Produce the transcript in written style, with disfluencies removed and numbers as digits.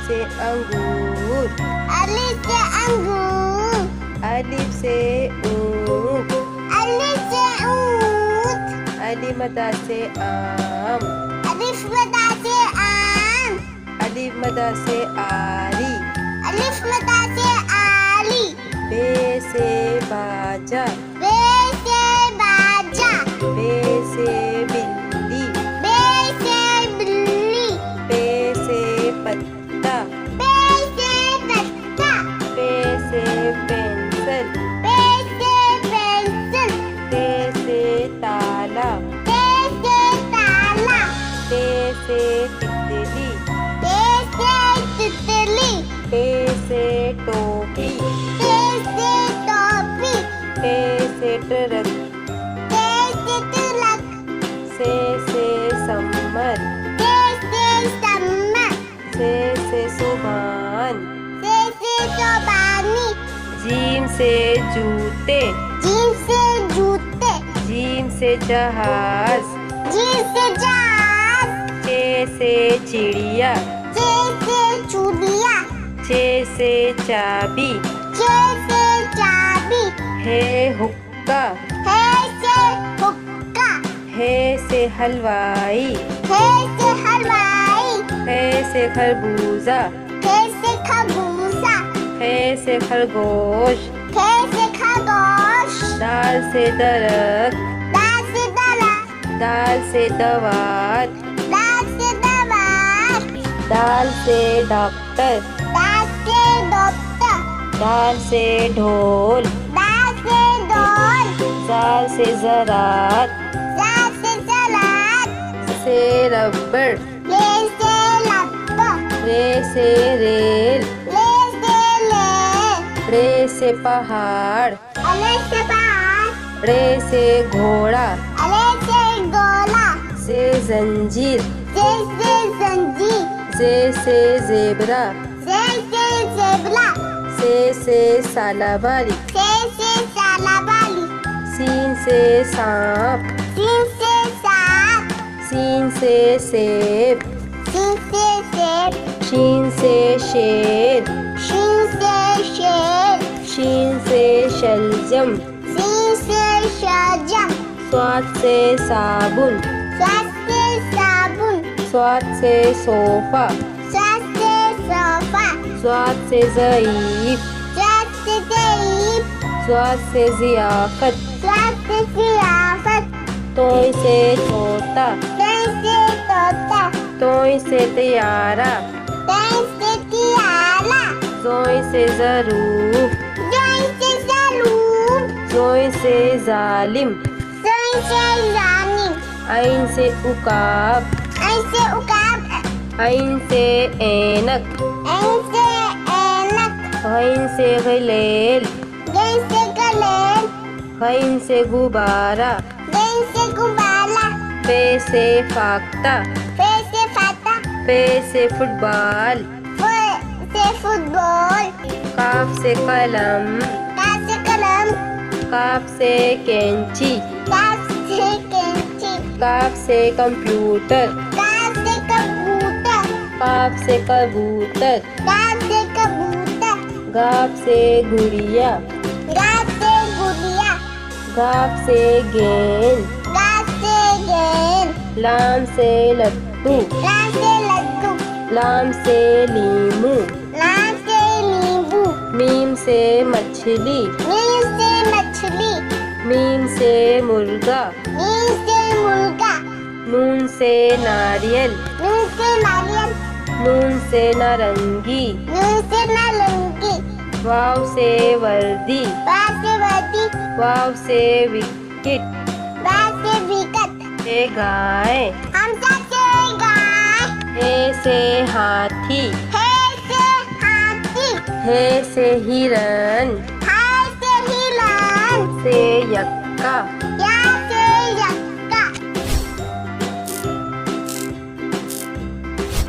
से अंगूर, अलिफ से अंगूर, अलिफ से ऊँट, अलिफ से ऊँट, अलिफ मदा से आम, अलिफ मदा से आम, अलिफ मदा से आरी, अलिफ मदा से आली, बे से बाजा, बे से बाजा, बे से बिल्ली, बे से बिल्ली, पे से पत्ता, पे से पत्ता, पे से पेंसिल, पे से पेंसिल, ते से ताला, ते से ताला, ते से तितली, ते से तितली, पे से टोपी, ते से टोपी, पे से ट्रक, ते से तिलक, से समर, ते से सम्मत, से सुभान, से चौबानी, जीम से जूते, जीम से जूते, जीम से जहाज, जीम से जहाज, चे से चिड़िया, चे से चूड़िया, चे से चाबी, चे से चाबी, है हुक्का, है से हुक्का, है से हलवाई, है से हलवाई, है से खरबूजा, है से खरबूजा, है से खरगोश, है से खरगोश, दाल से दरख्त, दाल से दरख्त, दाल से दवात, दाल से दवात, दाल से डॉक्टर, दाल से डॉक्टर, दाल से ढोल, दाल से ढोल, जाल से ज़रात, दाल से सलाद, से रबड़, ले से लब्बा, रे से रेल, ले से ले, रे से पहाड़, अले से पहाड़, रे से घोड़ा, अले से गोला, से जंजीर, से जंजीर, से ज़ेबरा, से ज़ेबरा, से सालाबारी, से सालाबाली, सीन से सांप, सीन से सांप, सीन से सेब, सीन से सेब, शीन से शेर, शीन से शेर, शीन से शलजम, सीन से शाहजम, स्वाद से साबुन, स्वाद से साबुन, स्वाद से सोफा, स्वाद से सोफा, स्वाद से ज़ईफ, स्वाद से ज़ईफ, स्वाद से ज़ियाफ़त, स्वाद से ज़ियाफ़त, तोय से तोता, तय से तोता, तोय से तैयारा, तय से तियारा, जोय से ज़रूफ, जोय से ज़रूर, जोय से जालिम, जोय से जानिम, ऐन से उकाब, ऐसे उकाब, ऐन से ऐनक, ऐसे ऐनक, गैन से गलेल, गैन से गलेल, गैन से गुब्बारा, गैन से गुब्बारा, पे से फाख्ता, पे से फाता, पे से फुटबॉल, फे से फुटबॉल, काफ से कलम, का से कलम, काफ से कैंची, का से कैंची, काफ से कंप्यूटर, का से कबूतर, काफ से कबूतर, का से कबूतर, गाफ से गुड़िया, गा से गुड़िया, गाफ से गेंद, गा से गेंद, लाम से लट्टू, ला से लड्डू, लाम से लीमू, ला से नींबू, मीम से मछली, मीम से मछली, मीम से मुर्गा, मीम से मुर्गा, नून से नारियल, नून से नारियल, नून से नारंगी, नून से नारंगी, वाव से वर्दी, बा से वर्दी, वाव से विकेट, बा से विकेट, ए गाय, हमजा से गाय, ए से हाथी, हे से हाथी, हे से हिरन, हाय से हिरण, से यक्का,